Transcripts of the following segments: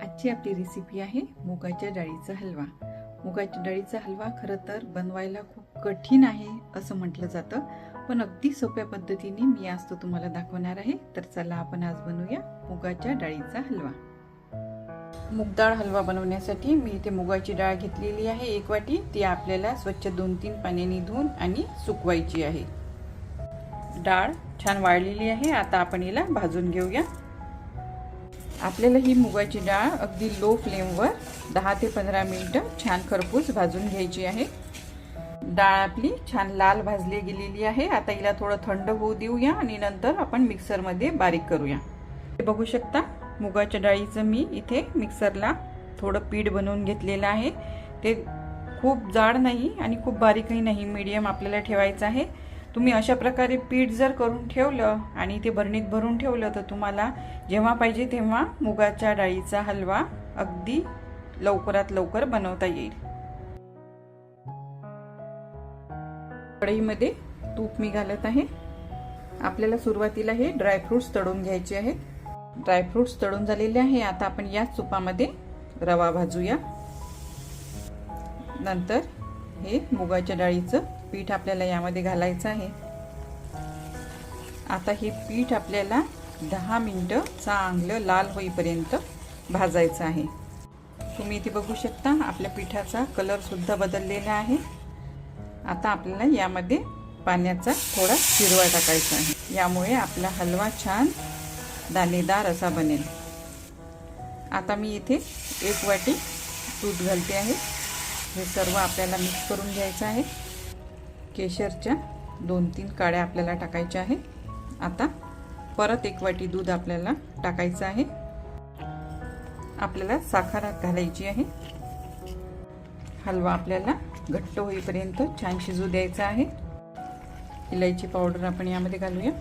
आजची आपली रेसिपी आहे मुगाच्या डाळीचा हलवा। मुगाच्या डाळीचा हलवा खरं तर बनवायला खूप कठीण आहे असं म्हटलं जातं, पण अगदी सोप्या पद्धतीने मी आज तो तुम्हाला दाखवणार आहे। तर चला आपण आज बनवूया मुगाच्या डाळीचा हलवा। मूग डाळ हलवा बनवण्यासाठी मी इथे मुगाची डाळ घेतलेली आहे 1 वाटी। ती आपल्याला स्वच्छ 2-3 पाण्याने धुवून आणि सुकवायची आहे। डाळ छान वाळलेली आहे, आता आपण हिला भाजून घेऊया। आपल्याला ही मुगाची डाळ अगदी लो फ्लेमवर 10 ते 15 मिनिटं छान खरपूस भाजून घ्यायची आहे। डाळ आपली छान लाल भाजली गेलेली आहे। आता हिला थोडं थंड होऊ देऊया आणि नंतर आपण मिक्सर मध्ये बारीक करूया। बघू शकता मुगाच्या डाळीचं मी इथे मिक्सरला थोडं पीठ बनवून घेतलेलं आहे। ते खूप जाड नाही आणि खूप बारीकही नाही, मीडियम आपल्याला ठेवायचं आहे। तुम्ही अशा प्रकारे पीठ जर करून ठेवलं आणि ते भरणीत भरून ठेवलं तर तुम्हाला जेव्हा पाहिजे तेव्हा मुगाच्या डाळीचा हलवा अगदी लवकरात लवकर बनवता येईल। कढईमध्ये तूप मी घालत आहे। आपल्याला सुरुवातीला हे ड्रायफ्रुट्स तळून घ्यायचे आहेत। ड्रायफ्रुट्स तळून झालेले आहे। आता आपण याच तुपामध्ये रवा भाजूया। नंतर हे मुगाच्या डाळीचं पीठ आपल्याला यामध्ये घालायचं आहे। आता हे पीठ आपल्याला 10 मिनिटं चांगलं लाल होईपर्यंत भाजायचं आहे। तुम्ही इथे बघू शकता आपल्या पिठाचा कलर सुद्धा बदललेला आहे। आता आपल्याला यामध्ये पाण्याचा थोडा शिरवा टाकायचा आहे, यामुळे आपला हलवा छान दाणेदार असा बनेल। आता मी इथे 1 वाटी दूध घालते आहे। हे सर्व आपल्याला मिक्स करून घ्यायचं आहे। केशरच्या 2-3 काड्या आपल्याला टाकायच्या आहे। आता परत 1 वाटी दूध आपल्याला टाकायचं आहे। आपल्याला साखर घालायची आहे। हलवा आपल्याला घट्ट होईपर्यंत छान शिजू द्यायचा आहे। इलायची पावडर आपण यामध्ये घालूया।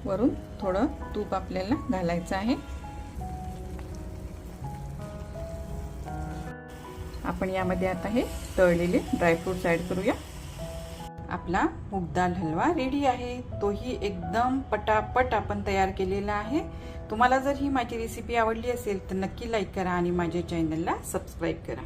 वरून थोडं तूप आपल्याला घालायचं आहे। आपण यामध्ये आता हे तळलेले ड्रायफ्रुट्स ऍड करूया। आपला मूग डाळ हलवा रेडी आहे। तोही एकदम पटापट आपण तयार केलेला आहे। तुम्हाला जर ही माझी रेसिपी आवडली असेल तर नक्की लाईक करा आणि माझ्या चॅनलला सबस्क्राईब करा।